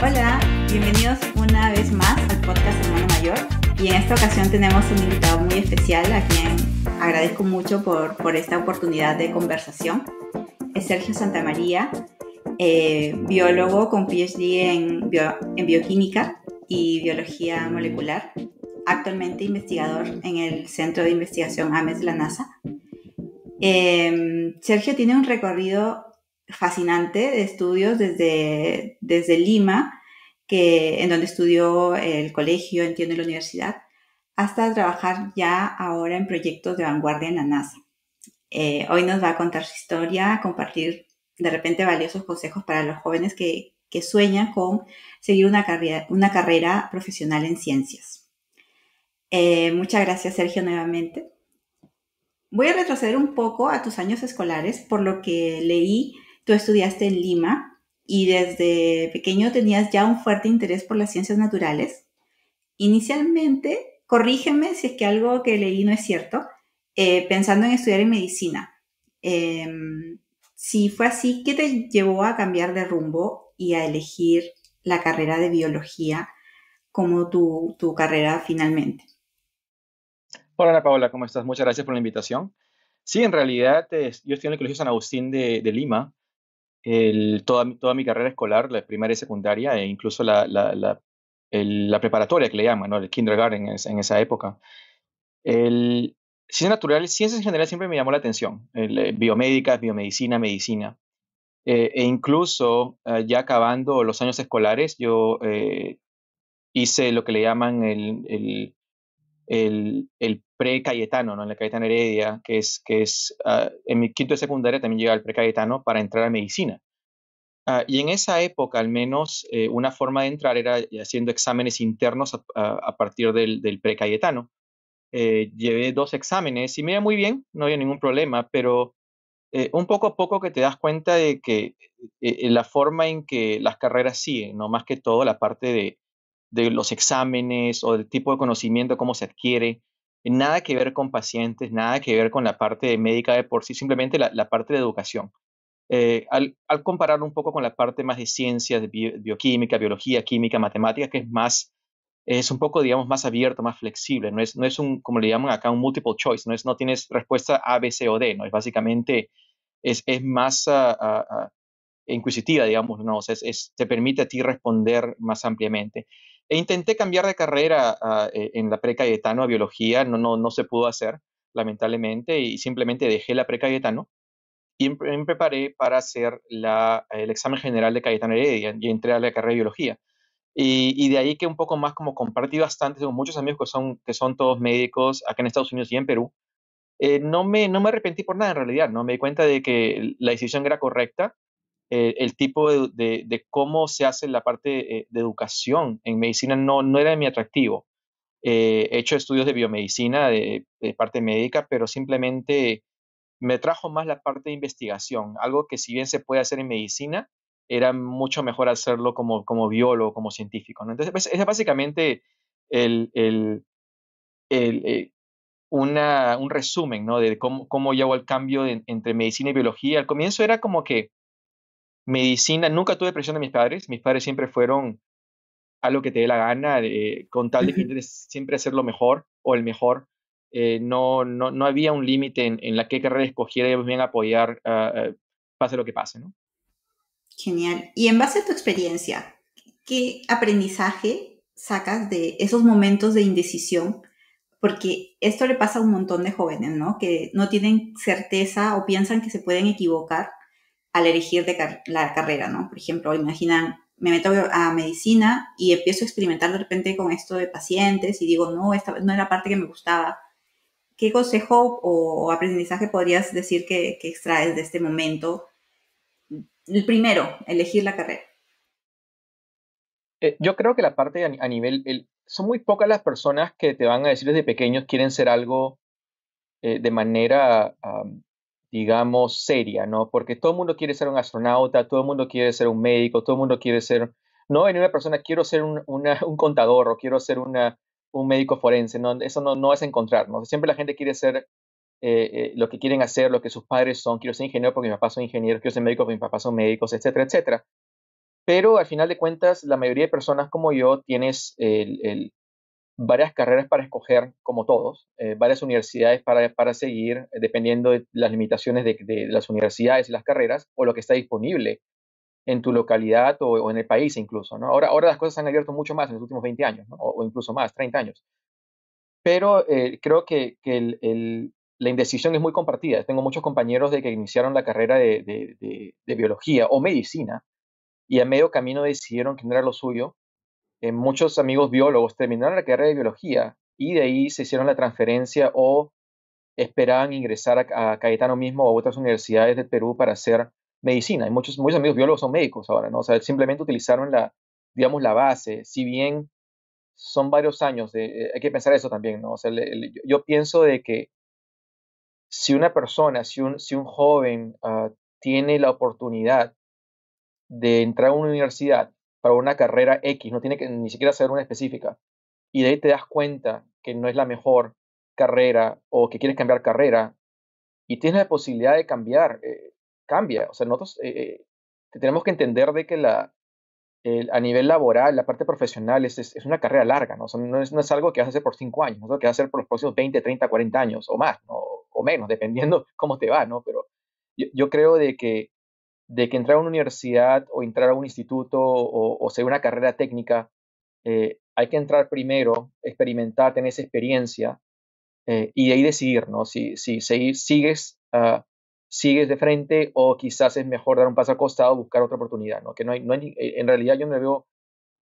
Hola, bienvenidos una vez más al podcast Hermano Mayor. Y en esta ocasión tenemos un invitado muy especial a quien agradezco mucho por esta oportunidad de conversación. Es Sergio Santamaría, biólogo con PhD en bioquímica y biología molecular, actualmente investigador en el Centro de Investigación AMES de la NASA. Sergio tiene un recorrido fascinante de estudios desde Lima, en donde estudió el colegio, entiendo, y la universidad, hasta trabajar ya ahora en proyectos de vanguardia en la NASA. Hoy nos va a contar su historia, compartir de repente valiosos consejos para los jóvenes que sueñan con seguir una carrera profesional en ciencias. Muchas gracias, Sergio, nuevamente. Voy a retroceder un poco a tus años escolares. Por lo que leí, tú estudiaste en Lima y desde pequeño tenías ya un fuerte interés por las ciencias naturales. Inicialmente, corrígeme si es que algo que leí no es cierto, pensando en estudiar en medicina. Eh, si fue así, ¿qué te llevó a cambiar de rumbo y a elegir la carrera de biología como tu carrera finalmente? Hola Ana Paola, ¿cómo estás? Muchas gracias por la invitación. Sí, en realidad yo estoy en el Colegio San Agustín de Lima, toda mi carrera escolar, la primaria y secundaria, e incluso la preparatoria que le llaman, ¿no? El kindergarten en esa época. El, Ciencias naturales, ciencias en general siempre me llamó la atención, biomédicas, biomedicina, medicina. E incluso ya acabando los años escolares, yo hice lo que le llaman el pre-Cayetano, ¿no? En la Cayetana Heredia, en mi quinto de secundaria también llega el pre-Cayetano para entrar a medicina. Y en esa época, al menos, una forma de entrar era haciendo exámenes internos a partir del pre-Cayetano. Llevé dos exámenes y me iba muy bien, no había ningún problema, pero un poco a poco que te das cuenta de que la forma en que las carreras siguen, no más que todo la parte de los exámenes o del tipo de conocimiento, cómo se adquiere, nada que ver con pacientes, nada que ver con la parte médica de por sí, simplemente la parte de educación. Al compararlo un poco con la parte más de ciencias, de bioquímica, biología, química, matemáticas, que es un poco, digamos, más abierto, más flexible. No es un, como le llaman acá, un multiple choice. No tienes respuesta A, B, C o D. ¿No? Es básicamente, es más inquisitiva, digamos, ¿no? O sea, te permite a ti responder más ampliamente. E intenté cambiar de carrera en la pre-Cayetano a biología. No se pudo hacer, lamentablemente, y simplemente dejé la pre-Cayetano y me preparé para hacer el examen general de Cayetano Heredia y entré a la carrera de biología. Y de ahí que un poco más como compartí bastante, tengo muchos amigos que son todos médicos acá en Estados Unidos y en Perú. No me arrepentí por nada en realidad, ¿no? Me di cuenta de que la decisión era correcta. El tipo de cómo se hace la parte de educación en medicina no era mi atractivo. He hecho estudios de biomedicina, de parte médica, pero simplemente me trajo más la parte de investigación, algo que si bien se puede hacer en medicina, era mucho mejor hacerlo como biólogo, como científico, ¿no? Entonces, pues, es básicamente el, el, el, un resumen, ¿no? De cómo llevo el cambio entre medicina y biología. Al comienzo era como que medicina, nunca tuve presión de mis padres siempre fueron a lo que te dé la gana, con tal de que Ujú. intentes siempre hacer lo mejor o el mejor. No había un límite en la que carrera escogiera, ellos bien apoyar, pase lo que pase, ¿no? Genial. Y en base a tu experiencia, ¿qué aprendizaje sacas de esos momentos de indecisión? Porque esto le pasa a un montón de jóvenes, ¿no? Que no tienen certeza o piensan que se pueden equivocar al elegir la carrera, ¿no? Por ejemplo, imaginan, me meto a medicina y empiezo a experimentar de repente con esto de pacientes y digo, no, esta no era la parte que me gustaba. ¿Qué consejo o aprendizaje podrías decir que extraes de este momento? El primero, elegir la carrera. Yo creo que la parte a nivel, son muy pocas las personas que te van a decir desde pequeños quieren ser algo de manera, digamos, seria, ¿no? Porque todo el mundo quiere ser un astronauta, todo el mundo quiere ser un médico, todo el mundo quiere ser, no en una persona, quiero ser un contador o quiero ser un médico forense, ¿no? Eso no es encontrar, ¿no? Siempre la gente quiere ser lo que quieren hacer, lo que sus padres son, quiero ser ingeniero porque mis papás son ingenieros, quiero ser médico porque mis papás son médicos, etcétera, etcétera. Pero al final de cuentas, la mayoría de personas como yo tienes varias carreras para escoger, como todos, varias universidades para seguir, dependiendo de las limitaciones de las universidades y las carreras, o lo que está disponible en tu localidad o en el país incluso, ¿no? Ahora las cosas han abierto mucho más en los últimos 20 años, ¿no? O incluso más, 30 años. Pero creo que la indecisión es muy compartida. Tengo muchos compañeros de que iniciaron la carrera de biología o medicina y a medio camino decidieron que no era lo suyo. Muchos amigos biólogos terminaron la carrera de biología y de ahí se hicieron la transferencia o esperaban ingresar a Cayetano mismo o a otras universidades del Perú para hacer medicina. Y muchos amigos biólogos son médicos ahora, ¿no? O sea, simplemente utilizaron digamos, la base. Si bien son varios años, hay que pensar eso también, ¿no? O sea, yo pienso de que si una persona, si un joven tiene la oportunidad de entrar a una universidad para una carrera X, no tiene que ni siquiera ser una específica, y de ahí te das cuenta que no es la mejor carrera o que quieres cambiar carrera y tienes la posibilidad de cambiar, cambia. O sea, nosotros tenemos que entender de que a nivel laboral, la parte profesional es una carrera larga, ¿no? O sea, no es algo que vas a hacer por 5 años, no es algo que vas a hacer por los próximos 20, 30, 40 años o más, ¿no? O menos, dependiendo cómo te va, ¿no? Pero yo creo de que entrar a una universidad o entrar a un instituto o ser una carrera técnica, hay que entrar primero, experimentar, tener esa experiencia y de ahí decidir, ¿no? Si sigues de frente o quizás es mejor dar un paso al costado, buscar otra oportunidad, ¿no? Que en realidad yo no veo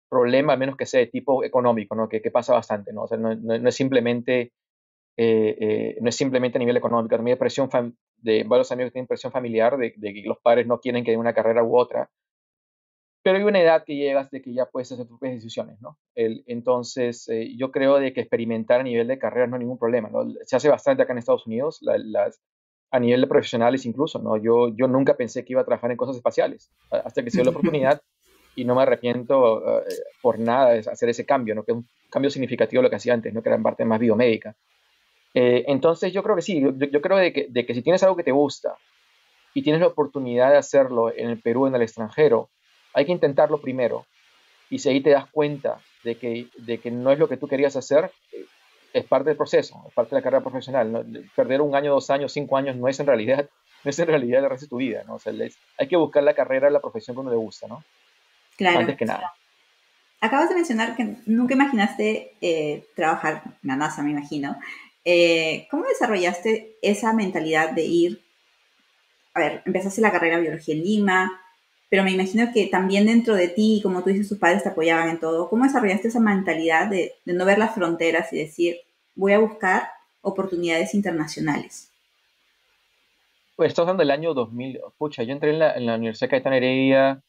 problema, a menos que sea de tipo económico, ¿no? Que pasa bastante, ¿no? O sea, no es simplemente, no es simplemente a nivel económico, también hay presión de varios amigos que tienen presión familiar de que los padres no quieren que den una carrera u otra, pero hay una edad que llegas de que ya puedes hacer tus propias decisiones, ¿no? Entonces, yo creo de que experimentar a nivel de carrera no hay ningún problema, ¿no? Se hace bastante acá en Estados Unidos, a nivel de profesionales incluso, ¿no? Yo nunca pensé que iba a trabajar en cosas espaciales, hasta que se dio la oportunidad y no me arrepiento por nada de hacer ese cambio, ¿no? Que es un cambio significativo de lo que hacía antes, ¿no? Que era en parte más biomédica. Entonces, yo creo que sí, yo creo de que si tienes algo que te gusta y tienes la oportunidad de hacerlo en el Perú, en el extranjero, hay que intentarlo primero. Y si ahí te das cuenta de que no es lo que tú querías hacer, es parte del proceso, es parte de la carrera profesional, ¿no? Perder 1 año, 2 años, 5 años no es en realidad, no es en realidad el resto de tu vida, ¿no? O sea, hay que buscar la carrera, la profesión que uno le gusta, ¿no? Claro. Antes que nada. Acabas de mencionar que nunca imaginaste trabajar en la NASA, me imagino. ¿Cómo desarrollaste esa mentalidad de ir, a ver, empezaste la carrera de biología en Lima, pero me imagino que también dentro de ti, como tú dices, tus padres te apoyaban en todo. ¿Cómo desarrollaste esa mentalidad de no ver las fronteras y decir, voy a buscar oportunidades internacionales? Pues estamos hablando del año 2000, pucha, yo entré en la Universidad Cayetano Heredia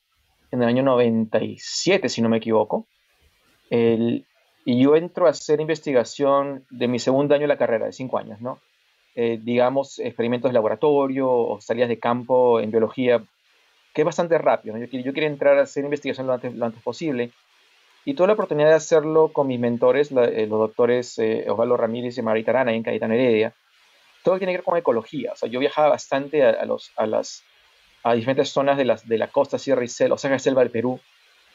en el año 97, si no me equivoco. El, y yo entro a hacer investigación de mi segundo año de la carrera, de 5 años, ¿no? Digamos, experimentos de laboratorio o salidas de campo en biología, que es bastante rápido, ¿no? Yo quería entrar a hacer investigación lo antes posible y tuve la oportunidad de hacerlo con mis mentores, los doctores Osvaldo Ramírez y Marita Arana en Cayetano Heredia. Todo tiene que ver con ecología, o sea, yo viajaba bastante a diferentes zonas de la costa, sierra y selva, o sea, la selva del Perú,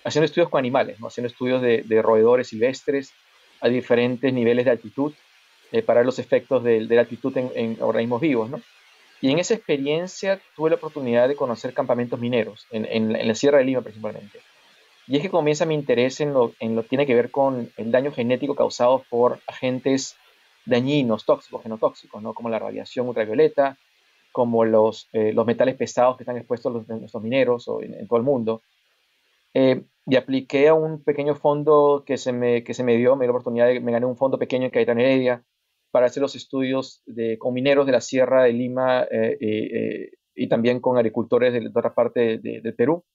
haciendo estudios con animales, ¿no? Haciendo estudios de roedores silvestres a diferentes niveles de altitud para ver los efectos de la altitud en organismos vivos, ¿no? Y en esa experiencia tuve la oportunidad de conocer campamentos mineros, en la Sierra de Lima principalmente. Y es que comienza mi interés en lo que tiene que ver con el daño genético causado por agentes dañinos, tóxicos, genotóxicos, ¿no? Como la radiación ultravioleta, como los metales pesados que están expuestos nuestros mineros o en todo el mundo. Y apliqué a un pequeño fondo que se me dio la oportunidad me gané un fondo pequeño en Cayetano Heredia para hacer los estudios con mineros de la Sierra de Lima y también con agricultores de otra parte del Perú.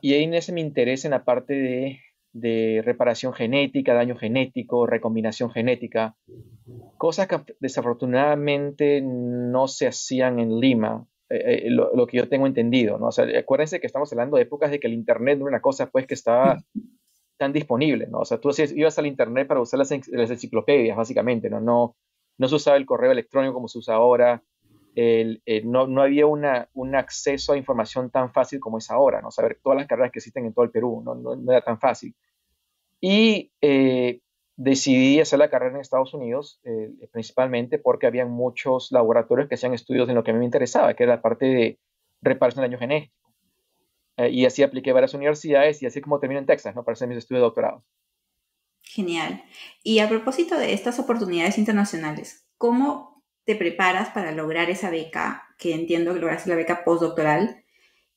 Y ahí nace mi interés en la parte de reparación genética, daño genético, recombinación genética, cosas que desafortunadamente no se hacían en Lima, lo que yo tengo entendido, ¿no? O sea, acuérdense que estamos hablando de épocas de que el Internet no era una cosa pues que estaba tan disponible, ¿no? O sea, tú ibas al Internet para usar las enciclopedias, básicamente, ¿no? No se usaba el correo electrónico como se usa ahora, no había un acceso a información tan fácil como es ahora, ¿no? Saber todas las carreras que existen en todo el Perú, no era tan fácil. Y decidí hacer la carrera en Estados Unidos, principalmente porque había muchos laboratorios que hacían estudios en lo que a mí me interesaba, que era la parte de reparación de daño genético. Y así apliqué a varias universidades y así como terminé en Texas, ¿no? Para hacer mis estudios de doctorado. Genial. Y a propósito de estas oportunidades internacionales, ¿cómo te preparas para lograr esa beca, que entiendo que lograste la beca postdoctoral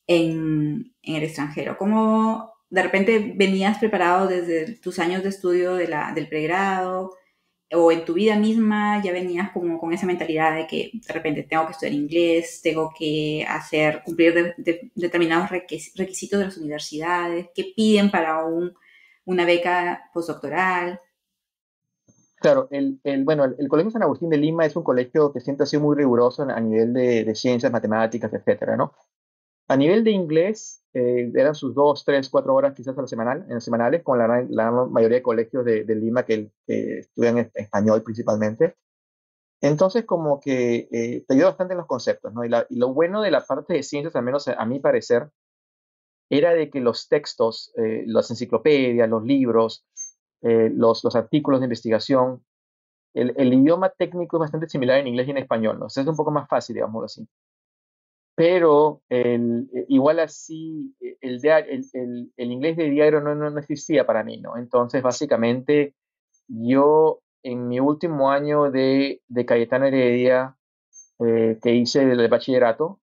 en el extranjero? ¿Cómo de repente venías preparado desde tus años de estudio del pregrado o en tu vida misma ya venías como con esa mentalidad de que de repente tengo que estudiar inglés, tengo que cumplir determinados requisitos de las universidades, que piden para una beca postdoctoral? Claro, bueno, el Colegio San Agustín de Lima es un colegio que siempre ha sido muy riguroso a nivel de ciencias, matemáticas, etcétera, ¿no? A nivel de inglés, eran sus 2, 3, 4 horas quizás a la semanales, con la mayoría de colegios de Lima que estudian español principalmente. Entonces, como que te ayuda bastante en los conceptos, ¿no? Y lo bueno de la parte de ciencias, al menos a mi parecer, era de que los textos, las enciclopedias, los libros, los artículos de investigación, el idioma técnico es bastante similar en inglés y en español, ¿no? O sea, es un poco más fácil, digamos así. Pero igual así, el inglés de diario no existía para mí, ¿no? Entonces, básicamente, yo en mi último año de Cayetano Heredia, que hice el bachillerato,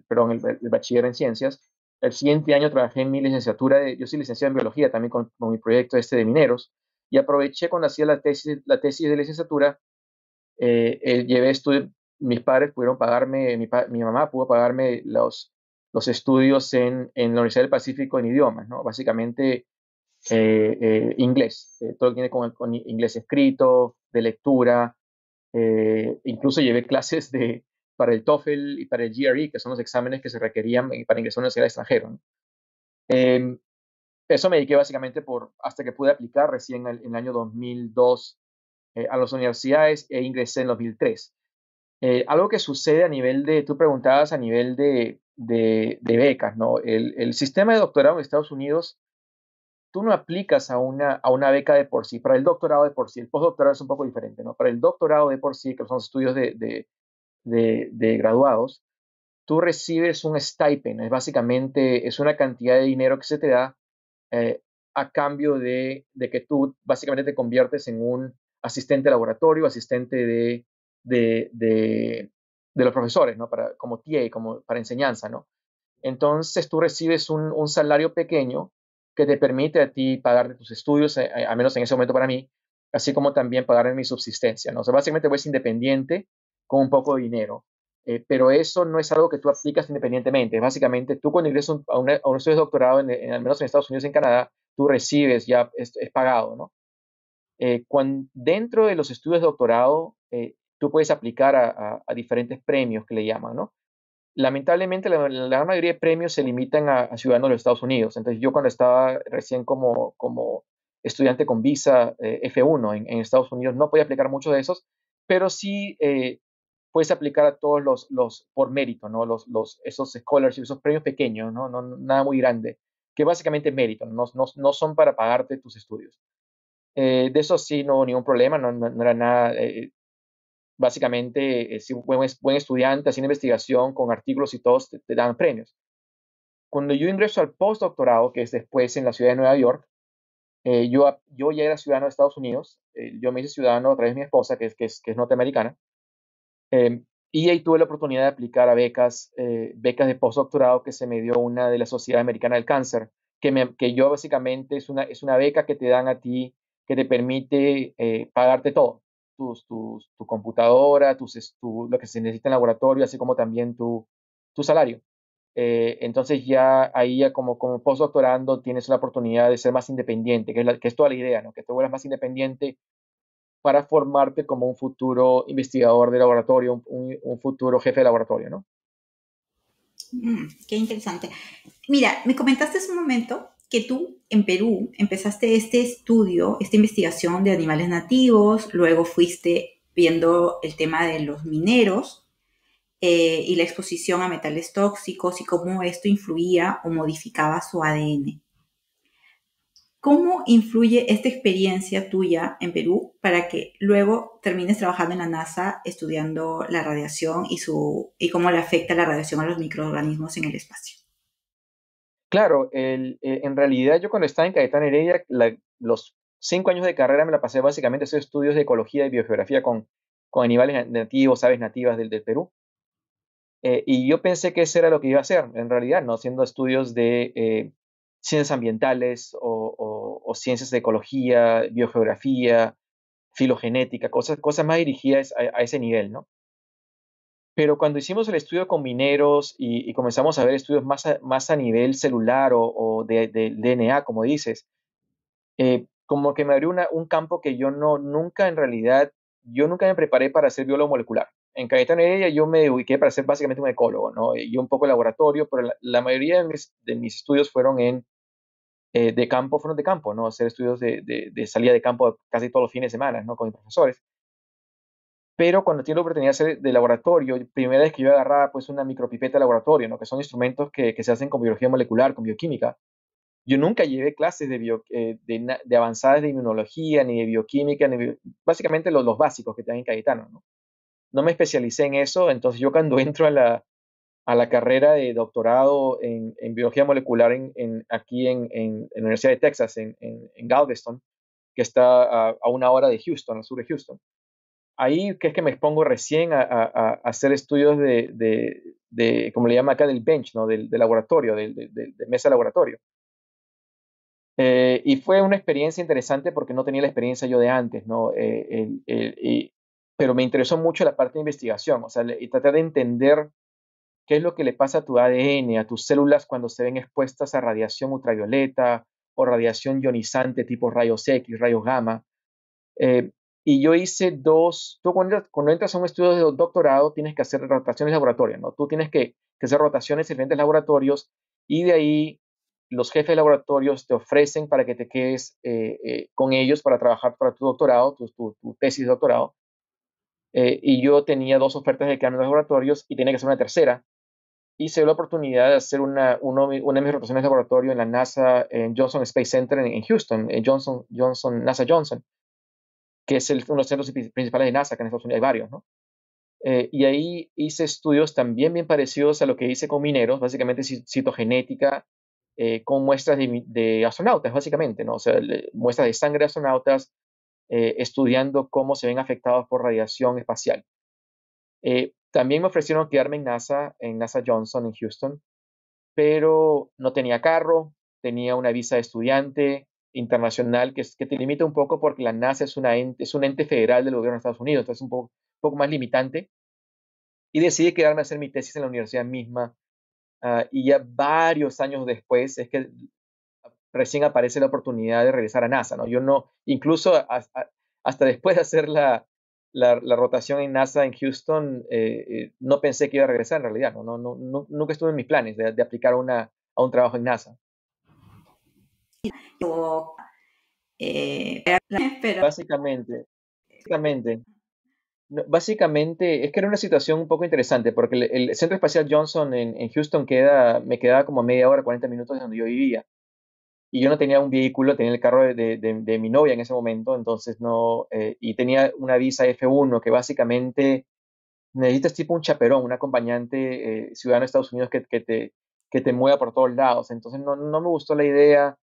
perdón, el bachiller en ciencias, el siguiente año trabajé en mi licenciatura, yo soy licenciado en biología también con mi proyecto de mineros, y aproveché cuando hacía la tesis de licenciatura, llevé estudios, mis padres pudieron pagarme, mi mamá pudo pagarme los estudios en la Universidad del Pacífico en idiomas, ¿no? Básicamente inglés, todo lo que tiene con inglés escrito, de lectura, incluso llevé clases para el TOEFL y para el GRE, que son los exámenes que se requerían para ingresar a una universidad extranjera, ¿no? Eh, Eso me dediqué básicamente hasta que pude aplicar recién en el año 2002 a las universidades e ingresé en 2003. Algo que sucede tú preguntabas a nivel de becas, ¿no? El sistema de doctorado en Estados Unidos, tú no aplicas a una beca de por sí, para el doctorado de por sí, el postdoctorado es un poco diferente, ¿no? Para el doctorado de por sí, que son estudios de graduados, tú recibes un stipend, básicamente es una cantidad de dinero que se te da eh, a cambio de que tú básicamente te conviertes en un asistente de laboratorio, asistente de, de, de los profesores, ¿no? Como TA, como para enseñanza, ¿no? Entonces tú recibes un salario pequeño que te permite a ti pagar tus estudios, al menos en ese momento para mí, así como también pagar mi subsistencia, ¿no? O sea, básicamente eres independiente con un poco de dinero. Pero eso no es algo que tú aplicas independientemente. Básicamente, tú cuando ingresas a un estudio de doctorado, al menos en Estados Unidos y en Canadá, tú recibes ya, es pagado, ¿no? Dentro de los estudios de doctorado, tú puedes aplicar a diferentes premios que le llaman, ¿no? Lamentablemente, la gran mayoría de premios se limitan a ciudadanos de los Estados Unidos. Entonces, yo cuando estaba recién como estudiante con visa F1 en Estados Unidos, no podía aplicar muchos de esos, pero sí puedes aplicar a todos los por mérito, ¿no? Esos scholarships, esos premios pequeños, ¿no? Nada muy grande, que básicamente es mérito, no son para pagarte tus estudios. De eso sí no hubo ningún problema, no era nada. Básicamente, si un buen estudiante haciendo investigación con artículos y todos te dan premios. Cuando yo ingreso al postdoctorado, que es después en la ciudad de Nueva York, yo ya era ciudadano de Estados Unidos. Yo me hice ciudadano a través de mi esposa, que es norteamericana. Y ahí tuve la oportunidad de aplicar a becas de postdoctorado que se me dio una de la Sociedad Americana del Cáncer, que yo básicamente es una beca que te dan a ti, que te permite pagarte todo, tu computadora, lo que se necesita en laboratorio, así como también tu salario. Entonces ya ahí ya como postdoctorando tienes la oportunidad de ser más independiente, que es toda la idea, ¿no? Que te vuelvas más independiente para formarte como un futuro investigador de laboratorio, un futuro jefe de laboratorio, ¿no? Qué interesante. Mira, me comentaste hace un momento que tú en Perú empezaste este estudio, esta investigación de animales nativos, luego fuiste viendo el tema de los mineros y la exposición a metales tóxicos y cómo esto influía o modificaba su ADN. ¿Cómo influye esta experiencia tuya en Perú para que luego termines trabajando en la NASA estudiando la radiación y cómo le afecta la radiación a los microorganismos en el espacio? Claro, en realidad yo cuando estaba en Cayetano Heredia, los 5 años de carrera me la pasé básicamente haciendo estudios de ecología y biogeografía con animales nativos, aves nativas del Perú. Y yo pensé que eso era lo que iba a hacer, en realidad, no haciendo estudios de ciencias ambientales o ciencias de ecología, biogeografía, filogenética, cosas más dirigidas a ese nivel, ¿no? Pero cuando hicimos el estudio con mineros y comenzamos a ver estudios más a nivel celular o de DNA, como dices, como que me abrió un campo que yo nunca en realidad, yo nunca me preparé para ser biólogo molecular. En Cayetano Heredia yo me ubiqué para ser básicamente un ecólogo, ¿no? Y un poco de laboratorio, pero la mayoría de mis estudios fueron de campo, fueron de campo, ¿no? Hacer estudios de salida de campo casi todos los fines de semana, ¿no? Con mis profesores. Pero cuando tuve la oportunidad de hacer de laboratorio, primera vez que yo agarraba pues una micropipeta de laboratorio, ¿no? Que son instrumentos que se hacen con biología molecular, con bioquímica. Yo nunca llevé clases de avanzadas de inmunología, ni de bioquímica, básicamente los básicos que te dan en Cayetano, ¿no? No me especialicé en eso, entonces yo cuando entro a la carrera de doctorado en biología molecular aquí en la Universidad de Texas, en Galveston, que está a 1 hora de Houston, al sur de Houston. Ahí que es que me expongo recién a hacer estudios como le llama acá, del bench, ¿no? Del laboratorio, de mesa de laboratorio. Y fue una experiencia interesante porque no tenía la experiencia yo de antes, ¿no? Pero me interesó mucho la parte de investigación, o sea, y tratar de entender qué es lo que le pasa a tu ADN, a tus células cuando se ven expuestas a radiación ultravioleta o radiación ionizante tipo rayos X, rayos gamma. Eh, y yo hice tú cuando entras a un estudio de doctorado tienes que hacer rotaciones laboratorias, ¿no? Tú tienes que hacer rotaciones en diferentes laboratorios y de ahí los jefes de laboratorios te ofrecen para que te quedes con ellos para trabajar para tu doctorado, tu tesis de doctorado. Y yo tenía 2 ofertas de quedarme en los laboratorios y tenía que hacer una tercera. Hice la oportunidad de hacer una de mis rotaciones de laboratorio en la NASA, en Johnson Space Center en Houston, NASA Johnson, que es uno de los centros principales de NASA, que en Estados Unidos hay varios, ¿no? Y ahí hice estudios también bien parecidos a lo que hice con mineros, básicamente citogenética, con muestras de astronautas, básicamente, ¿no? O sea, muestras de sangre de astronautas, estudiando cómo se ven afectados por radiación espacial. También me ofrecieron quedarme en NASA Johnson, en Houston, pero no tenía carro, tenía una visa de estudiante internacional que te limita un poco porque la NASA es un ente federal del gobierno de Estados Unidos, entonces es un poco más limitante. Y decidí quedarme a hacer mi tesis en la universidad misma. Y ya varios años después es que recién aparece la oportunidad de regresar a NASA, ¿no? Yo no, incluso hasta después de hacer la rotación en NASA en Houston, no pensé que iba a regresar en realidad, ¿no? Nunca estuve en mis planes de aplicar a un trabajo en NASA. O, pero Básicamente, básicamente, no, básicamente es que era una situación un poco interesante porque el Centro Espacial Johnson en Houston me quedaba como media hora, 40 minutos de donde yo vivía. Y yo no tenía un vehículo, tenía el carro de mi novia en ese momento, entonces no, y tenía una visa F1 que básicamente necesitas tipo un chaperón, un acompañante ciudadano de Estados Unidos que te mueva por todos lados. Entonces no me gustó la idea.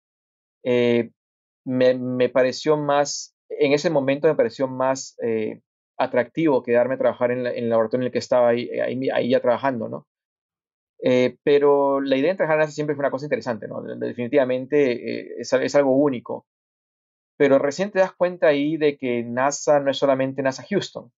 eh, me pareció en ese momento me pareció más atractivo quedarme a trabajar en el laboratorio en el que estaba ahí ya trabajando, ¿no? Pero la idea de trabajar en NASA siempre fue una cosa interesante, ¿no? Definitivamente es algo único. Pero recién te das cuenta ahí de que NASA no es solamente NASA Houston.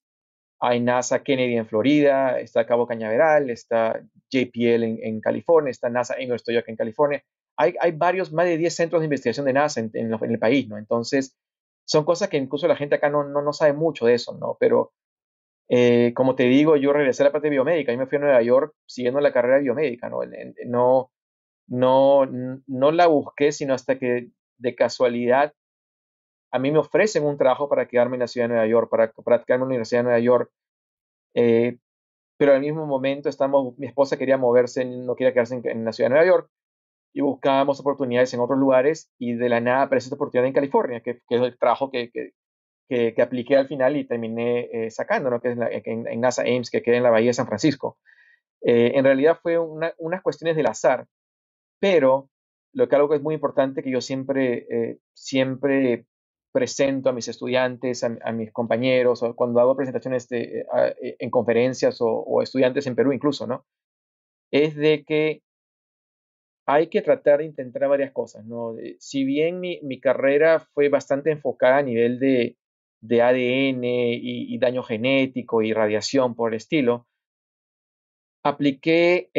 Hay NASA Kennedy en Florida, está Cabo Cañaveral, está JPL en California, está NASA Ames, estoy acá en California. Hay más de 10 centros de investigación de NASA en el país, ¿no? Entonces, son cosas que incluso la gente acá no sabe mucho de eso, ¿no? Pero, como te digo, yo regresé a la parte biomédica. Yo me fui a Nueva York siguiendo la carrera biomédica, ¿no? No la busqué, sino hasta que de casualidad a mí me ofrecen un trabajo para quedarme en la ciudad de Nueva York, para quedarme en la Universidad de Nueva York. Eh, pero al mismo momento mi esposa quería moverse, no quería quedarse en la ciudad de Nueva York, y buscábamos oportunidades en otros lugares, y de la nada apareció esta oportunidad en California, que es el trabajo que apliqué al final y terminé sacando, ¿no? Que es en NASA Ames, que queda en la Bahía de San Francisco. En realidad fue unas cuestiones del azar, pero algo que es muy importante que yo siempre presento a mis estudiantes, a mis compañeros, o cuando hago presentaciones en conferencias o estudiantes en Perú incluso, ¿no? Es de que hay que tratar de intentar varias cosas, ¿no? Si bien mi carrera fue bastante enfocada a nivel de ADN y daño genético y radiación por el estilo, apliqué,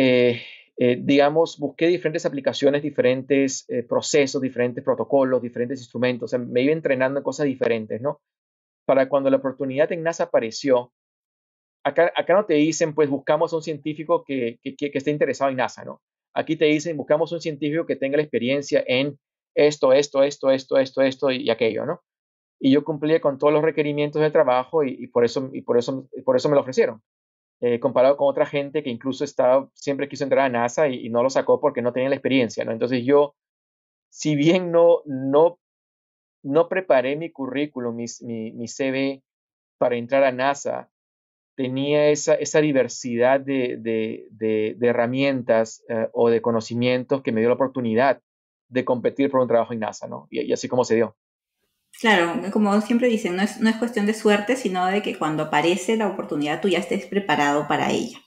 digamos, busqué diferentes aplicaciones, diferentes procesos, diferentes protocolos, diferentes instrumentos. O sea, me iba entrenando en cosas diferentes, ¿no? Para cuando la oportunidad en NASA apareció, acá no te dicen, pues buscamos un científico que esté interesado en NASA, ¿no? Aquí te dicen, buscamos un científico que tenga la experiencia en esto y aquello, ¿no? Y yo cumplía con todos los requerimientos del trabajo y por eso me lo ofrecieron. Comparado con otra gente que incluso siempre quiso entrar a NASA y no lo sacó porque no tenía la experiencia, ¿no? Entonces yo, si bien no preparé mi currículum, mi CV para entrar a NASA, tenía esa diversidad de herramientas o de conocimientos que me dio la oportunidad de competir por un trabajo en NASA, ¿no? Y así como se dio. Claro, como siempre dicen, no es cuestión de suerte, sino de que cuando aparece la oportunidad tú ya estés preparado para ella.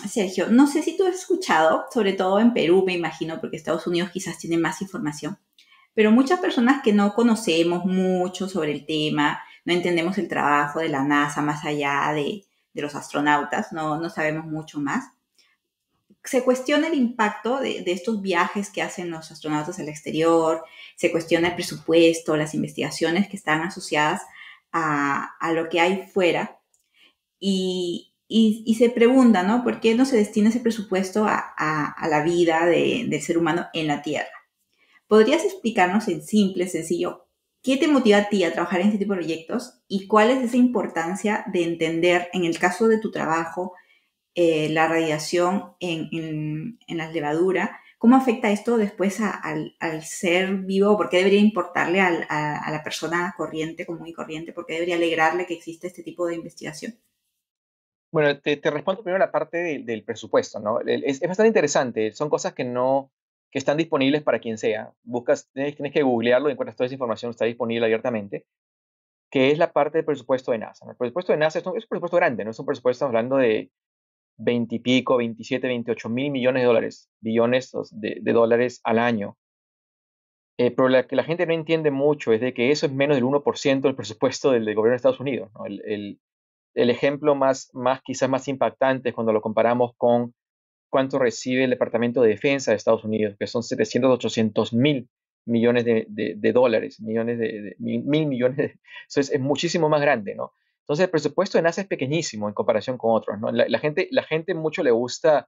Sergio, no sé si tú has escuchado, sobre todo en Perú, me imagino, porque Estados Unidos quizás tiene más información, pero muchas personas que no conocemos mucho sobre el tema, no entendemos el trabajo de la NASA más allá de los astronautas, no sabemos mucho más. Se cuestiona el impacto de estos viajes que hacen los astronautas al exterior, se cuestiona el presupuesto, las investigaciones que están asociadas a lo que hay fuera y se pregunta, ¿no? ¿Por qué no se destina ese presupuesto a la vida del ser humano en la Tierra? ¿Podrías explicarnos en simple, sencillo, qué te motiva a ti a trabajar en este tipo de proyectos y cuál es esa importancia de entender, en el caso de tu trabajo, la radiación en las levaduras? ¿Cómo afecta esto después al ser vivo? ¿Por qué debería importarle a la persona corriente, común y corriente? ¿Por qué debería alegrarle que existe este tipo de investigación? Bueno, te respondo primero la parte del presupuesto, ¿no? Es bastante interesante. Son cosas que están disponibles para quien sea. Tienes que googlearlo y encuentras toda esa información, está disponible abiertamente, que es la parte del presupuesto de NASA, ¿no? El presupuesto de NASA es un presupuesto grande, ¿no? Es un presupuesto hablando de 20 y pico, 27, 28 mil millones de dólares, billones de dólares al año. Pero lo que la gente no entiende mucho es de que eso es menos del 1% del presupuesto del gobierno de Estados Unidos, ¿no? El ejemplo quizás más impactante es cuando lo comparamos con cuánto recibe el Departamento de Defensa de Estados Unidos, que son 700, 800 mil millones de dólares, mil millones. Eso es muchísimo más grande, ¿no? Entonces, el presupuesto de NASA es pequeñísimo en comparación con otros, ¿no? La gente mucho le gusta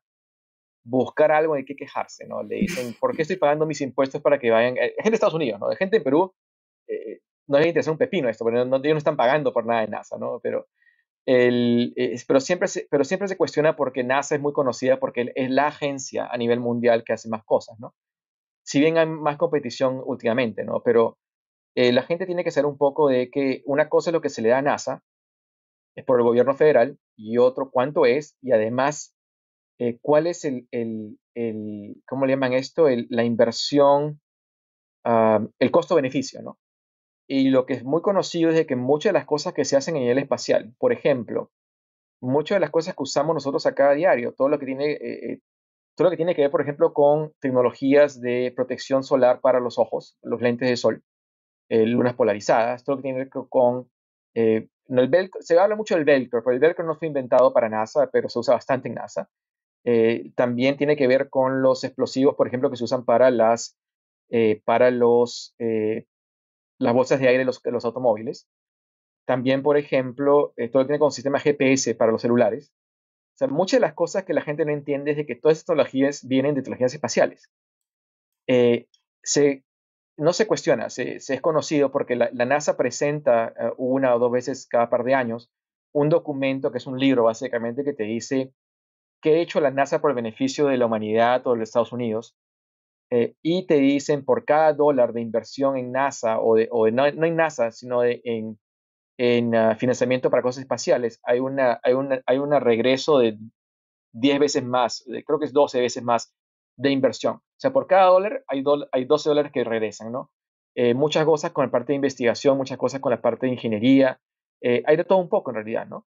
buscar algo de qué quejarse, ¿no? Le dicen, ¿por qué estoy pagando mis impuestos para que vayan? Gente de Estados Unidos, ¿no? Gente en Perú, no les interesa un pepino esto, porque ellos no están pagando por nada de NASA, ¿no? Pero siempre se cuestiona porque NASA es muy conocida porque es la agencia a nivel mundial que hace más cosas, ¿no? Si bien hay más competición últimamente, ¿no? Pero la gente tiene que saber un poco de que una cosa es lo que se le da a NASA, es por el gobierno federal, y otro cuánto es, y además cuál es ¿cómo le llaman esto? La inversión, el costo-beneficio, ¿no? Y lo que es muy conocido es de que muchas de las cosas que se hacen a nivel espacial, por ejemplo, muchas de las cosas que usamos nosotros acá a diario, todo lo que tiene que ver, por ejemplo, con tecnologías de protección solar para los ojos, los lentes de sol, lunas polarizadas, todo lo que tiene que ver no, el velcro, se habla mucho del velcro, pero el velcro no fue inventado para NASA, pero se usa bastante en NASA. También tiene que ver con los explosivos, por ejemplo, que se usan para las bolsas de aire de los automóviles. También, por ejemplo, todo lo que tiene con sistema GPS para los celulares. O sea, muchas de las cosas que la gente no entiende es de que todas estas tecnologías vienen de tecnologías espaciales. Eh, se, no se cuestiona, se es conocido porque la NASA presenta una o dos veces cada par de años un documento que es un libro básicamente que te dice qué ha hecho la NASA por el beneficio de la humanidad o de los Estados Unidos. Y te dicen por cada dólar de inversión en NASA no en NASA, sino en financiamiento para cosas espaciales, hay un regreso de 10 veces más, creo que es 12 veces más de inversión. O sea, por cada dólar hay 12 dólares que regresan, ¿no? Muchas cosas con la parte de investigación, muchas cosas con la parte de ingeniería, hay de todo un poco en realidad, ¿no?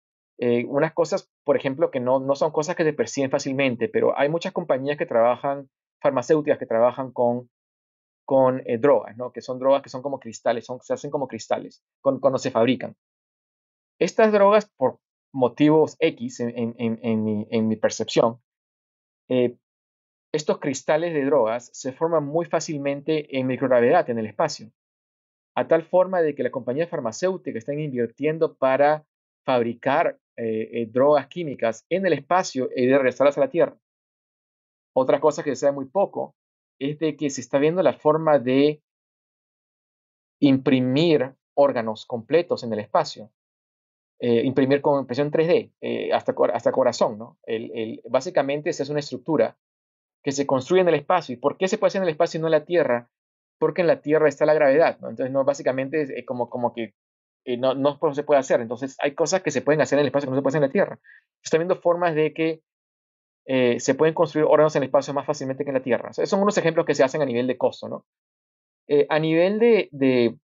Unas cosas, por ejemplo, que no son cosas que se perciben fácilmente, pero hay muchas compañías que trabajan, farmacéuticas que trabajan con drogas, ¿no? Que son drogas que son como cristales, se hacen como cristales cuando se fabrican. Estas drogas, por motivos X en mi percepción, eh, estos cristales de drogas se forman muy fácilmente en microgravedad, en el espacio, a tal forma de que las compañías farmacéuticas están invirtiendo para fabricar drogas químicas en el espacio y de regresarlas a la Tierra. Otra cosa que se sabe muy poco es de que se está viendo la forma de imprimir órganos completos en el espacio. Imprimir con impresión 3D, hasta corazón, ¿no? Básicamente esa es una estructura que se construye en el espacio. ¿Y por qué se puede hacer en el espacio y no en la Tierra? Porque en la Tierra está la gravedad, ¿no? Entonces, no, básicamente es como que no se puede hacer. Entonces, hay cosas que se pueden hacer en el espacio que no se pueden hacer en la Tierra. Se están viendo formas de que se pueden construir órganos en el espacio más fácilmente que en la Tierra. O sea, son unos ejemplos que se hacen a nivel de costo, ¿no? A nivel de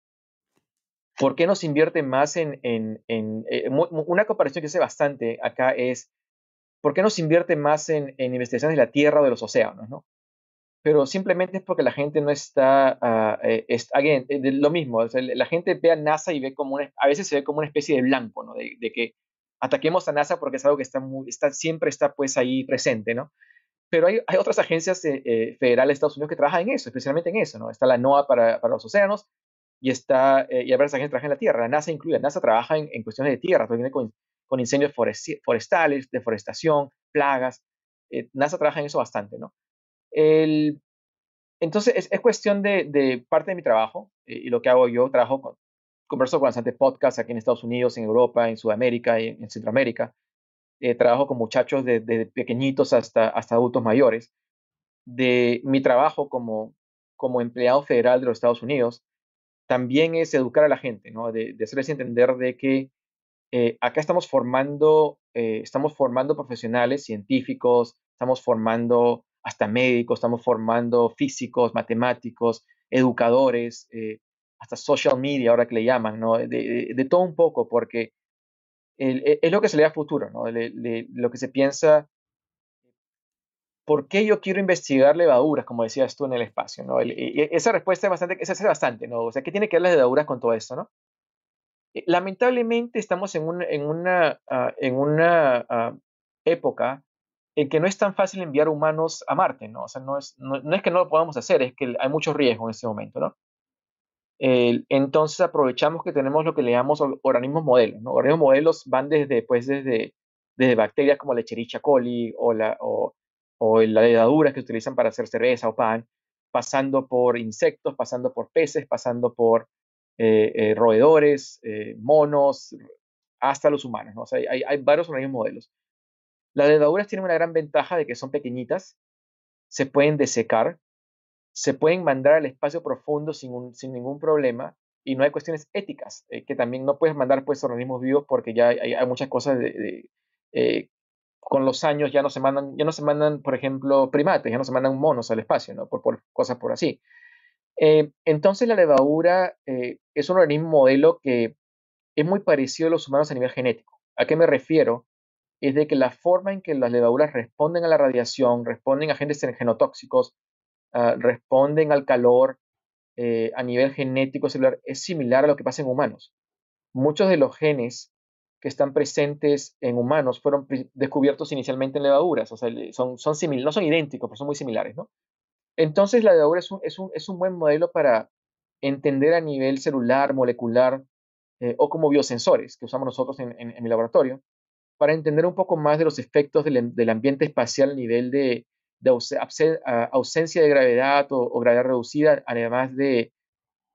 ¿por qué no se invierte más una comparación que se hace bastante acá es, ¿por qué no se invierte más en investigaciones de la Tierra o de los océanos, ¿no? Pero simplemente es porque la gente no está, again, lo mismo, o sea, la gente ve a NASA y ve a veces se ve como una especie de blanco, ¿no? De que ataquemos a NASA porque es algo que siempre está pues ahí presente, ¿no? Pero hay otras agencias federales de Estados Unidos que trabajan en eso, especialmente en eso, ¿no? Está la NOAA para los océanos y hay varias agencias que trabajan en la tierra. La NASA incluye, la NASA trabaja en cuestiones de tierra, viene con incendios forestales, deforestación, plagas. NASA trabaja en eso bastante, ¿no? El, entonces, es cuestión de parte de mi trabajo y lo que hago yo, converso con bastantes podcasts aquí en Estados Unidos, en Europa, en Sudamérica y en Centroamérica. Trabajo con muchachos desde pequeñitos hasta adultos mayores. De mi trabajo como empleado federal de los Estados Unidos, también es educar a la gente, ¿no? De hacerles entender de que acá estamos formando profesionales científicos, estamos formando hasta médicos, estamos formando físicos, matemáticos, educadores, hasta social media, ahora que le llaman, ¿no? De todo un poco, porque es lo que se le da futuro, ¿no? Lo que se piensa, ¿por qué yo quiero investigar levaduras, como decías tú en el espacio, ¿no? Esa respuesta esa es bastante, ¿no? O sea, ¿qué tiene que ver las levaduras con todo esto, ¿no? Lamentablemente estamos en una época en que no es tan fácil enviar humanos a Marte, ¿no? O sea, no es que no lo podamos hacer, es que hay mucho riesgo en este momento, ¿no? Entonces aprovechamos que tenemos lo que le llamamos organismos modelos, ¿no? Organismos modelos van desde bacterias como la Escherichia coli o las levaduras que se utilizan para hacer cerveza o pan, pasando por insectos, pasando por peces, pasando por roedores, monos, hasta los humanos, ¿no? O sea, hay varios organismos modelos. Las levaduras tienen una gran ventaja de que son pequeñitas, se pueden desecar, se pueden mandar al espacio profundo sin ningún problema y no hay cuestiones éticas, que también no puedes mandar pues organismos vivos porque ya hay muchas cosas eh, con los años ya no se mandan, por ejemplo, primates, ya no se mandan monos al espacio, ¿no? Por cosas por así. Entonces la levadura es un organismo modelo que es muy parecido a los humanos a nivel genético. ¿A qué me refiero? Es de que la forma en que las levaduras responden a la radiación, responden a agentes genotóxicos, responden al calor a nivel genético celular es similar a lo que pasa en humanos. Muchos de los genes que están presentes en humanos fueron descubiertos inicialmente en levaduras, o sea, no son idénticos, pero son muy similares, ¿no? Entonces, la levadura es un buen modelo para entender a nivel celular, molecular, o como biosensores que usamos nosotros en mi laboratorio, para entender un poco más de los efectos del ambiente espacial a nivel de ausencia de gravedad o gravedad reducida, además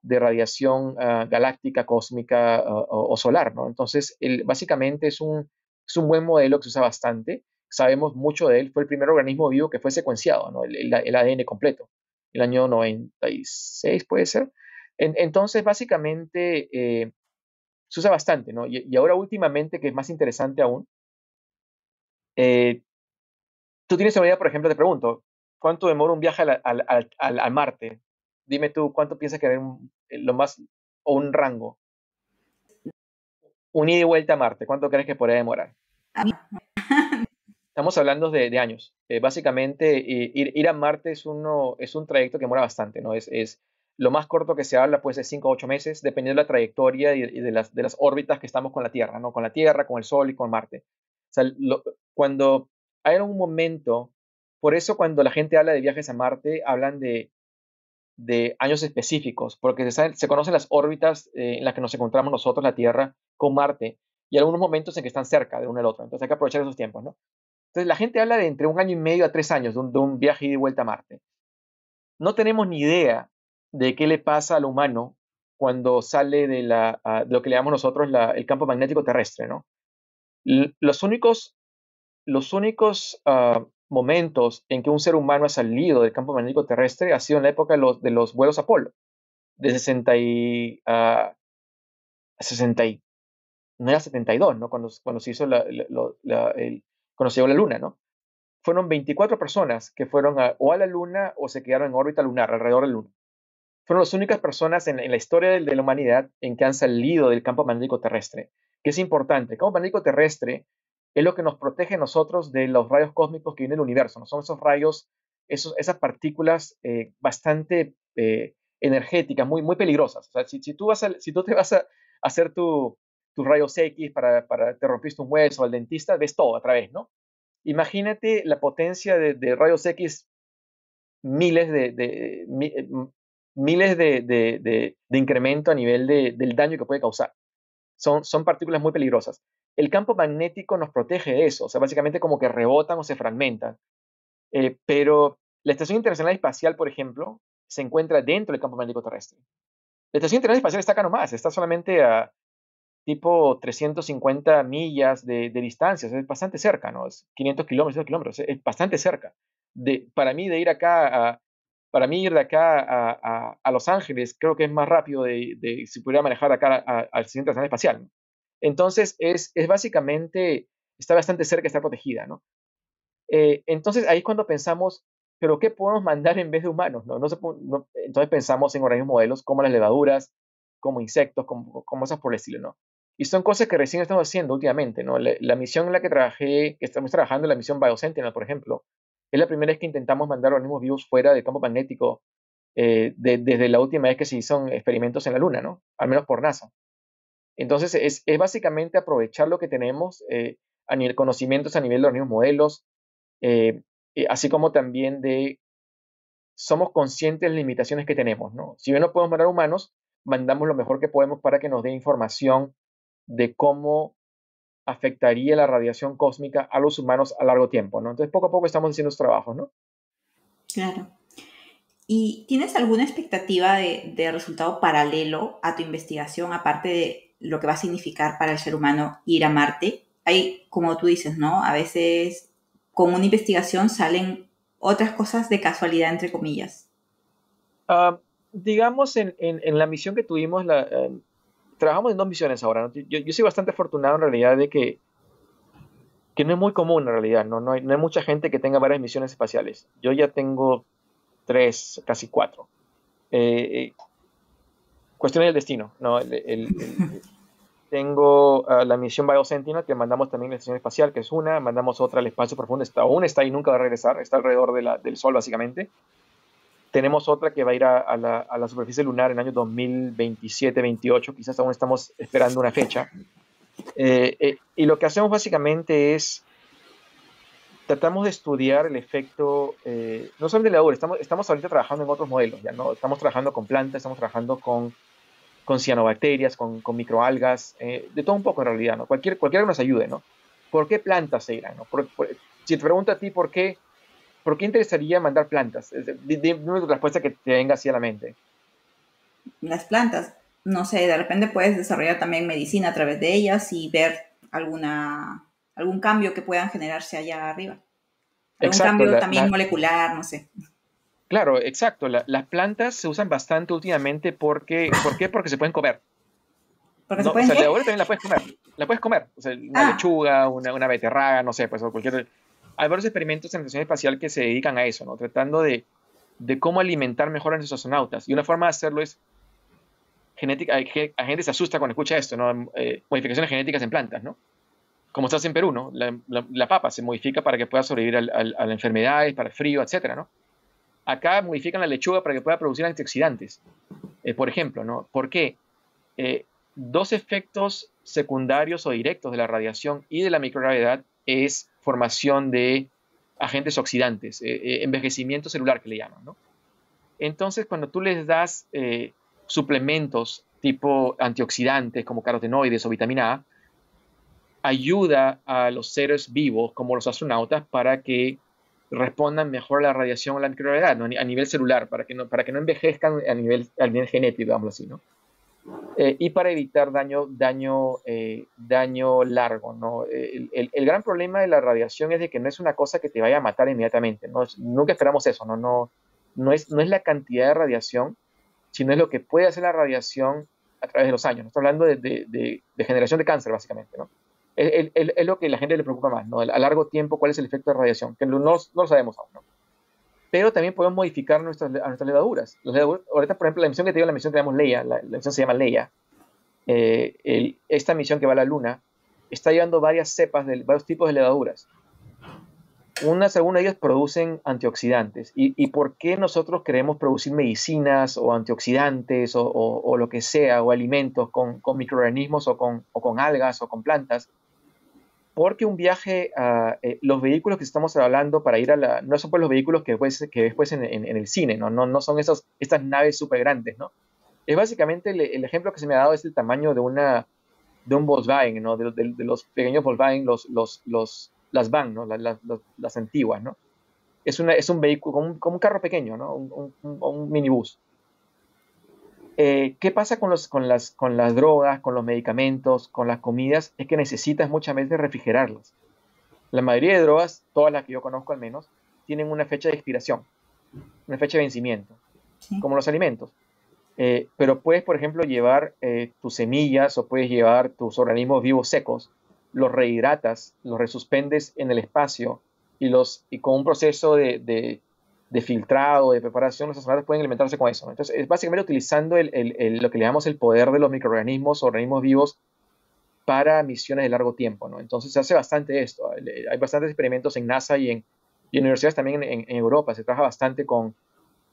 de radiación galáctica, cósmica o solar, ¿no? Entonces, básicamente es un buen modelo que se usa bastante. Sabemos mucho de él. Fue el primer organismo vivo que fue secuenciado, ¿no? El ADN completo. El año 96 puede ser. Entonces, básicamente, se usa bastante, ¿no? Y ahora últimamente, que es más interesante aún, eh, tú tienes una idea, por ejemplo, te pregunto, ¿cuánto demora un viaje al Marte? Dime tú, ¿cuánto piensas que es lo más, o un rango? Un ida y vuelta a Marte, ¿cuánto crees que podría demorar? Estamos hablando de años. Básicamente, ir a Marte es un trayecto que demora bastante, ¿no? Lo más corto que se habla, pues, es 5 o 8 meses, dependiendo de la trayectoria y de las órbitas que estamos con la Tierra, ¿no? Con la Tierra, con el Sol y con Marte. O sea, cuando hay un momento, por eso cuando la gente habla de viajes a Marte, hablan de años específicos, porque se conocen las órbitas en las que nos encontramos nosotros, la Tierra, con Marte, y algunos momentos en que están cerca de uno al otro. Entonces hay que aprovechar esos tiempos, ¿no? Entonces la gente habla de entre 1 año y medio a 3 años de un viaje ida y vuelta a Marte. No tenemos ni idea de qué le pasa al humano cuando sale de lo que le llamamos nosotros el campo magnético terrestre, ¿no? Los únicos momentos en que un ser humano ha salido del campo magnético terrestre ha sido en la época de los vuelos Apolo, de 60 no era 72, ¿no? Cuando se hizo cuando se llegó a la Luna, ¿no? Fueron 24 personas que fueron o a la Luna o se quedaron en órbita lunar, alrededor de la Luna. Fueron las únicas personas en la historia de la humanidad en que han salido del campo magnético terrestre, que es importante. El campo magnético terrestre es lo que nos protege a nosotros de los rayos cósmicos que vienen del universo, ¿no? Son esos rayos, esas partículas bastante energéticas, muy, muy peligrosas. O sea, si tú te vas a hacer tus rayos X te rompiste un hueso al dentista, ves todo a través, ¿no? Imagínate la potencia de rayos X, miles miles de incremento a nivel del daño que puede causar. Son partículas muy peligrosas. El campo magnético nos protege de eso, o sea, básicamente como que rebotan o se fragmentan. Pero la Estación Internacional Espacial, por ejemplo, se encuentra dentro del campo magnético terrestre. La Estación Internacional Espacial está acá nomás, está solamente a tipo 350 millas de distancia, o sea, es bastante cerca, ¿no? Es 500 kilómetros, es bastante cerca. Para mí, para mí ir de acá a Los Ángeles, creo que es más rápido si pudiera manejar acá al Centro Internacional Espacial, ¿no? Entonces, es básicamente, está bastante cerca, está protegida, ¿no? Entonces, ahí es cuando pensamos, ¿pero qué podemos mandar en vez de humanos? ¿No? Entonces pensamos en organismos modelos como las levaduras, como insectos, como esas por el estilo, ¿no? Y son cosas que recién estamos haciendo últimamente, ¿no? La misión en la que trabajé, que estamos trabajando, la misión BioSentinel, por ejemplo, es la primera vez que intentamos mandar organismos vivos fuera del campo magnético desde la última vez que se hizo experimentos en la Luna, ¿no? Al menos por NASA. Entonces, es básicamente aprovechar lo que tenemos a nivel conocimientos a nivel de organismos modelos, eh, así como también somos conscientes de las limitaciones que tenemos, ¿no? Si bien no podemos mandar humanos, mandamos lo mejor que podemos para que nos dé información de cómo afectaría la radiación cósmica a los humanos a largo tiempo, ¿no? Entonces, poco a poco estamos haciendo los trabajos, ¿no? Claro. ¿Y tienes alguna expectativa de resultado paralelo a tu investigación, aparte de lo que va a significar para el ser humano ir a Marte? Hay, como tú dices, ¿no? A veces con una investigación salen otras cosas de casualidad, entre comillas. Digamos, en la misión que tuvimos, trabajamos en dos misiones ahora, ¿no? Yo soy bastante afortunado en realidad de que no es muy común en realidad, ¿no? No hay mucha gente que tenga varias misiones espaciales. Yo ya tengo tres, casi cuatro. Eh, Cuestiones del destino, ¿no? Tengo la misión BioSentinel, que mandamos también a la estación espacial, que es una, mandamos otra al espacio profundo, aún está ahí, nunca va a regresar, está alrededor del Sol básicamente. Tenemos otra que va a ir a la superficie lunar en el año 2027-28, quizás aún estamos esperando una fecha. Y lo que hacemos básicamente es, tratamos de estudiar el efecto, no solamente de la levadura, estamos ahorita trabajando en otros modelos, ya no estamos trabajando con plantas, estamos trabajando con cianobacterias, con microalgas, de todo un poco en realidad, ¿no? Cualquiera que nos ayude, ¿no? ¿Por qué plantas se irán, ¿no? Si te pregunto a ti por qué interesaría mandar plantas, dime tu respuesta que te venga así a la mente. las plantas. No sé, de repente puedes desarrollar también medicina a través de ellas y ver algún cambio que puedan generarse allá arriba. Algún Exacto, cambio también molecular, no sé. claro, exacto. Las plantas se usan bastante últimamente porque, ¿por qué? Porque se pueden comer. ¿Porque se No, o pueden sea, la qué? levadura también la puedes comer. La puedes comer. O sea, una Ah, lechuga, una beterraga, no sé, pues o cualquier. Hay varios experimentos en estación espacial que se dedican a eso, ¿no? Tratando de cómo alimentar mejor a nuestros astronautas. Y una forma de hacerlo es genética. La gente se asusta cuando escucha esto, ¿no? Modificaciones genéticas en plantas, ¿no? Como se hace en Perú, ¿no? La papa se modifica para que pueda sobrevivir a las enfermedades, para el frío, etcétera, ¿no? Acá modifican la lechuga para que pueda producir antioxidantes, por ejemplo, ¿no? ¿Por qué? Eh, Dos efectos secundarios o directos de la radiación y de la microgravedad es formación de agentes oxidantes, envejecimiento celular que le llaman, ¿no? Entonces, cuando tú les das suplementos tipo antioxidantes como carotenoides o vitamina A, ayuda a los seres vivos como los astronautas para que respondan mejor a la radiación o la microgravedad, ¿no? A nivel celular, para que no envejezcan a nivel genético, digamos así, ¿no? Y para evitar daño largo, ¿no? El gran problema de la radiación es de que no es una cosa que te vaya a matar inmediatamente, ¿no? Nunca esperamos eso, ¿no? No es la cantidad de radiación, sino es lo que puede hacer la radiación a través de los años. No estoy hablando de generación de cáncer, básicamente, ¿no? Es lo que a la gente le preocupa más, ¿no? A largo tiempo, ¿cuál es el efecto de radiación? Que no lo sabemos aún, ¿no? Pero también podemos modificar nuestras levaduras. Ahorita, por ejemplo, la misión que te digo, la misión que llamamos Leia, la misión se llama Leia, esta misión que va a la Luna está llevando varias cepas de varios tipos de levaduras. Algunas de ellas producen antioxidantes. ¿Y por qué nosotros queremos producir medicinas o antioxidantes o lo que sea, o alimentos con microorganismos o con algas o con plantas? Porque un viaje los vehículos que estamos hablando para ir a la, no son pues los vehículos que después en el cine, ¿no? No son estas naves súper grandes, ¿no? Es básicamente el ejemplo que se me ha dado es el tamaño de un Volkswagen, ¿no? De los pequeños Volkswagen, las van, ¿no? Las antiguas, ¿no? Es un vehículo, como un carro pequeño, ¿no? Un minibús. ¿Qué pasa con las drogas, con los medicamentos, con las comidas? Es que necesitas muchas veces refrigerarlas. La mayoría de drogas, todas las que yo conozco al menos, tienen una fecha de expiración, una fecha de vencimiento, sí. como los alimentos. Pero puedes, por ejemplo, llevar tus semillas o puedes llevar tus organismos vivos secos, los rehidratas, los resuspendes en el espacio y con un proceso de filtrado, de preparación, los astronautas pueden alimentarse con eso, ¿no? Entonces, es básicamente utilizando lo que le llamamos el poder de los microorganismos o organismos vivos para misiones de largo tiempo, ¿no? Entonces, se hace bastante esto. Hay bastantes experimentos en NASA y en universidades también en Europa. Se trabaja bastante con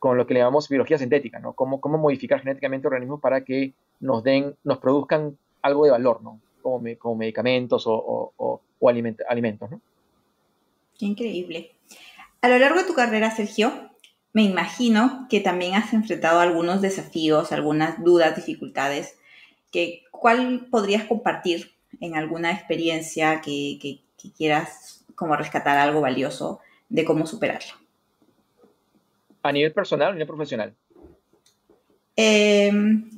lo que le llamamos biología sintética, ¿no? Cómo modificar genéticamente organismos para que nos produzcan algo de valor, ¿no? Como medicamentos alimentos, ¿no? Qué increíble. A lo largo de tu carrera, Sergio, me imagino que también has enfrentado algunos desafíos, algunas dudas, dificultades. ¿Cuál podrías compartir en alguna experiencia que quieras como rescatar algo valioso de cómo superarlo? A nivel personal, a nivel profesional.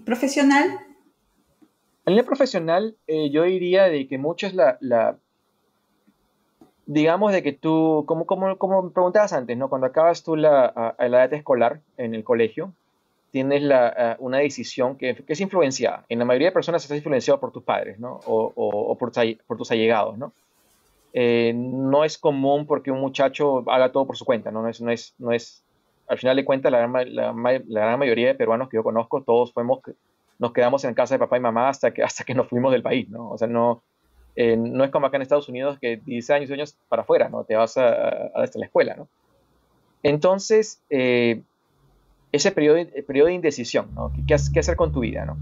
Profesional, A nivel profesional, yo diría de que mucho es digamos de que tú, como preguntabas antes, ¿no? Cuando acabas tú a la edad escolar en el colegio, tienes una decisión que es influenciada. En la mayoría de personas estás influenciado por tus padres, ¿no? O por tus allegados, ¿no? No es común porque un muchacho haga todo por su cuenta, ¿no? Al final de cuentas, la gran mayoría de peruanos que yo conozco, nos quedamos en casa de papá y mamá hasta que nos fuimos del país, ¿no? O sea, no es como acá en Estados Unidos que 10 años para afuera, ¿no? Te vas hasta la escuela, ¿no? Entonces, ese periodo de indecisión, ¿no? ¿Qué hacer con tu vida, ¿no?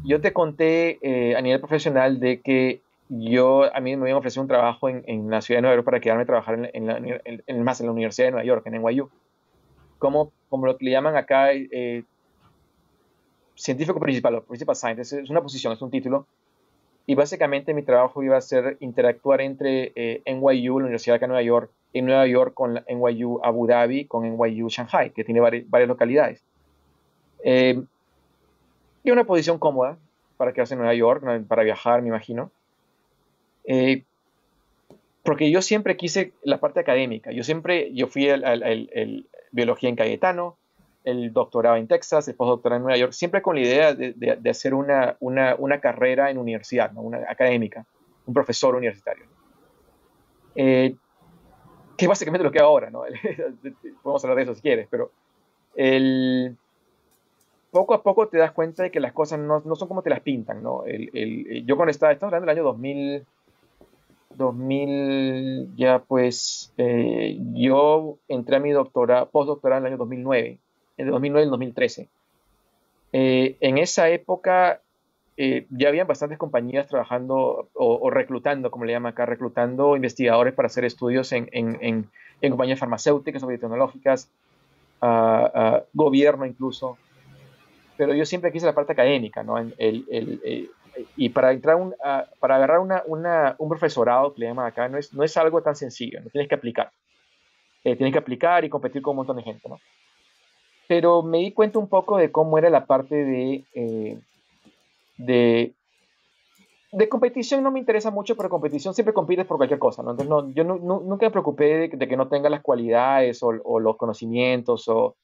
Yo te conté a nivel profesional de que a mí me habían ofrecido un trabajo en la ciudad de Nueva York para quedarme a trabajar más en la Universidad de Nueva York, en NYU, como lo que le llaman acá científico principal o principal scientist. Es una posición, es un título. Y básicamente mi trabajo iba a ser interactuar entre NYU, la Universidad de Nueva York, en Nueva York con la NYU Abu Dhabi, con NYU Shanghai, que tiene varias localidades. Eh, Y una posición cómoda para quedarse en Nueva York, ¿no? Para viajar, me imagino. Eh, Porque yo siempre quise la parte académica. Yo fui el biología en Cayetano, el doctorado en Texas, el postdoctorado en Nueva York, siempre con la idea de hacer una carrera en universidad, ¿no? Una académica, un profesor universitario. Eh, que es básicamente lo que hago ahora, ¿no? Podemos hablar de eso si quieres, pero el, poco a poco te das cuenta de que las cosas no son como te las pintan, ¿no? Yo cuando estamos hablando del año 2000 ya pues, yo entré a mi postdoctorado en el año 2009, en el 2009 y el 2013. En esa época ya habían bastantes compañías trabajando o reclutando, como le llaman acá, reclutando investigadores para hacer estudios en compañías farmacéuticas o biotecnológicas, gobierno incluso, pero yo siempre quise la parte académica, ¿no? Y para para agarrar un profesorado que le llaman acá, no es algo tan sencillo, no tienes que aplicar. Tienes que aplicar y competir con un montón de gente, ¿no? Pero me di cuenta un poco de cómo era la parte de, de competición. No me interesa mucho, pero competición siempre compites por cualquier cosa, ¿no? Entonces, yo nunca me preocupé de que no tenga las cualidades o los conocimientos o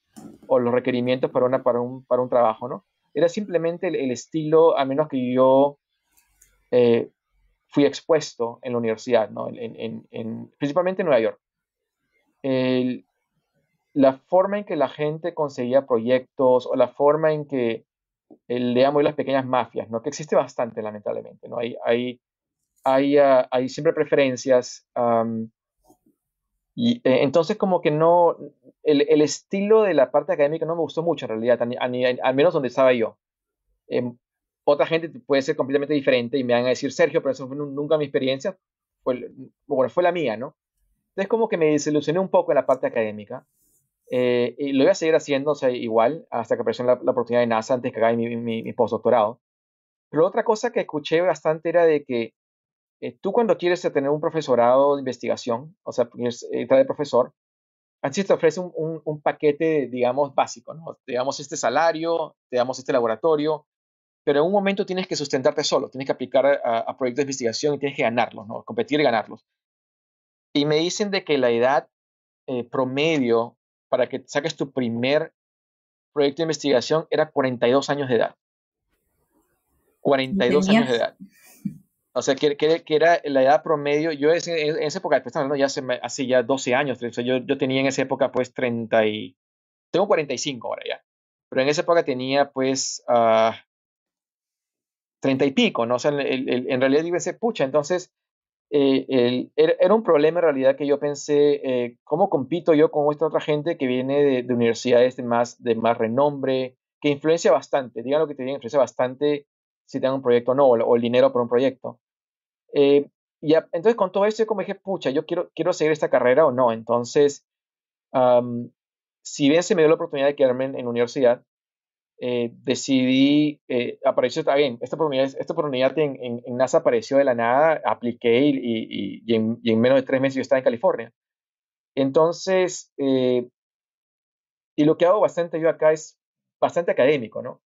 los requerimientos para un trabajo, ¿no? Era simplemente el estilo, a menos que yo eh, fui expuesto en la universidad, ¿no? Principalmente en Nueva York. El- la forma en que la gente conseguía proyectos o la forma en que le llamo yo las pequeñas mafias, ¿no? Que existe bastante, lamentablemente, ¿no? Hay siempre preferencias. Entonces como que no, el estilo de la parte académica no me gustó mucho en realidad, al menos donde estaba yo. Em, Otra gente puede ser completamente diferente y me van a decir, Sergio, pero eso fue nunca mi experiencia, bueno, fue la mía, ¿no? Entonces como que me desilusioné un poco en la parte académica. Y lo voy a seguir haciendo, o sea, igual, hasta que apareció la oportunidad de NASA antes que haga mi postdoctorado. Pero otra cosa que escuché bastante era de que tú cuando quieres tener un profesorado de investigación, o sea, quieres entrar de profesor, así te ofrece un paquete, digamos, básico, ¿no? Te damos este salario, te damos este laboratorio, pero en un momento tienes que sustentarte solo, tienes que aplicar a proyectos de investigación y tienes que ganarlos, ¿no? Competir y ganarlos. Y me dicen de que la edad promedio para que saques tu primer proyecto de investigación era 42 años de edad. ¿Lo 42 años de tenías? edad. O sea, que era la edad promedio. Yo en esa época, pues, estamos hablando ya hace ya 12 años. O sea, yo tenía en esa época pues 30 y... Tengo 45 ahora ya. Pero en esa época tenía pues 30 y pico, ¿no? O sea, en realidad yo pensé, pucha, entonces era un problema en realidad que yo pensé, ¿cómo compito yo con esta otra gente que viene de universidades de más renombre, que influencia bastante, digan lo que te digan, influencia bastante si te dan un proyecto o no, o el dinero por un proyecto? Eh, entonces con todo esto yo como dije, pucha, yo quiero seguir esta carrera o no. Entonces, am, si bien se me dio la oportunidad de quedarme en la universidad, decidí, apareció, está bien, esta oportunidad en NASA apareció de la nada, apliqué y en menos de 3 meses yo estaba en California. Entonces, y lo que hago bastante yo acá es bastante académico, ¿no?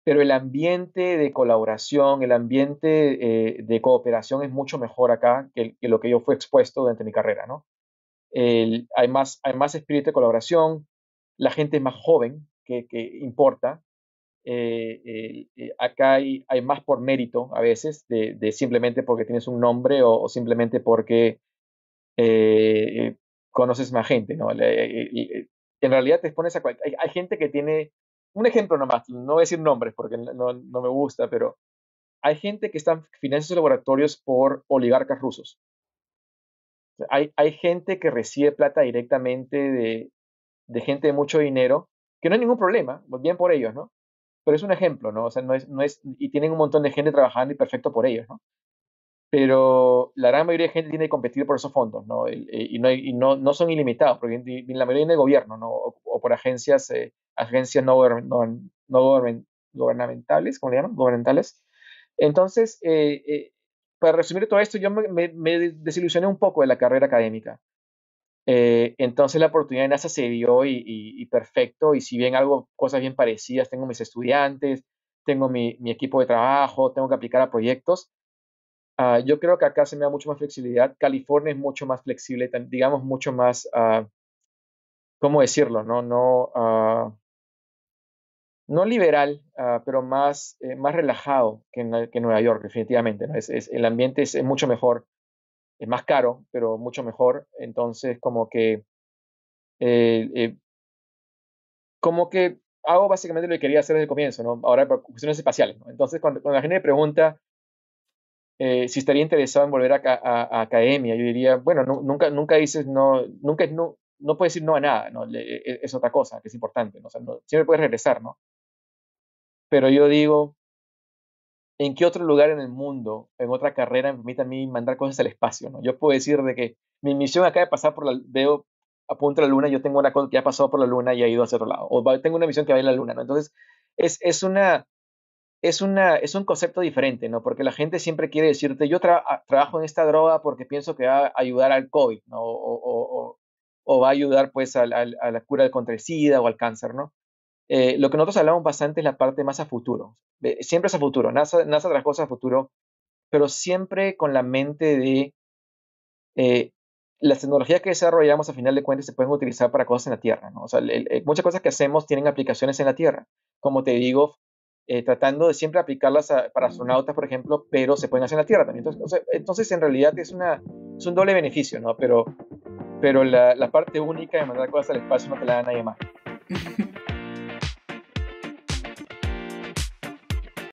Pero el ambiente de colaboración, el ambiente de cooperación es mucho mejor acá que lo que yo fui expuesto durante mi carrera, ¿no? Hay más espíritu de colaboración, la gente es más joven, que importa. Acá hay más por mérito a veces, de simplemente porque tienes un nombre o simplemente porque eh, conoces más gente, ¿no? En realidad te expones hay gente que tiene, un ejemplo nomás, no voy a decir nombres porque no me gusta, pero hay gente que está en financiando laboratorios por oligarcas rusos. Hay gente que recibe plata directamente de gente de mucho dinero, que no hay ningún problema, bien por ellos, ¿no? Pero es un ejemplo, ¿no? O sea, y tienen un montón de gente trabajando y perfecto por ellos, ¿no? Pero la gran mayoría de gente tiene que competir por esos fondos, ¿no? No son ilimitados, porque la mayoría viene del gobierno, ¿no? O por agencias no gubernamentales, ¿cómo le llaman? Gubernamentales. Entonces, para resumir todo esto, yo me desilusioné un poco de la carrera académica. Entonces la oportunidad de NASA se dio y perfecto, y si bien cosas bien parecidas, tengo mis estudiantes, tengo mi equipo de trabajo, tengo que aplicar a proyectos. Yo creo que acá se me da mucho más flexibilidad. California es mucho más flexible, digamos, mucho más, ¿cómo decirlo? No liberal, pero más relajado que Nueva York, definitivamente, ¿no? El ambiente es mucho mejor, es más caro, pero mucho mejor. Entonces, eh, eh, como que hago básicamente lo que quería hacer desde el comienzo, ¿no? Ahora por cuestiones espaciales, ¿no? Entonces, cuando la gente me pregunta si estaría interesado en volver a academia, yo diría, bueno, nunca dices no, no puedes decir no a nada, ¿no? Es otra cosa que es importante, ¿no? O sea, siempre puedes regresar, ¿no? Pero yo digo, ¿en qué otro lugar en el mundo, en otra carrera, me permite a mí mandar cosas al espacio, ¿no? Yo puedo decir de que mi misión acaba de pasar veo a punto de la luna, yo tengo una cosa que ya pasó por la luna y ha ido hacia otro lado, o tengo una misión que va a ir a la luna, ¿no? Entonces, es, es una, es un concepto diferente, ¿no? Porque la gente siempre quiere decirte, yo trabajo en esta droga porque pienso que va a ayudar al COVID, ¿no? O va a ayudar, pues, a la cura contra el SIDA o al cáncer, ¿no? Lo que nosotros hablamos bastante es la parte más a futuro. Siempre es a futuro, NASA trae cosas a futuro, pero siempre con la mente de eh, las tecnologías que desarrollamos a final de cuentas se pueden utilizar para cosas en la Tierra, ¿no? O sea, muchas cosas que hacemos tienen aplicaciones en la Tierra. Como te digo, tratando de siempre aplicarlas para astronautas, por ejemplo, pero se pueden hacer en la Tierra también. Entonces, entonces en realidad es un doble beneficio, ¿no? Pero la parte única de mandar cosas al espacio no te la da nadie más.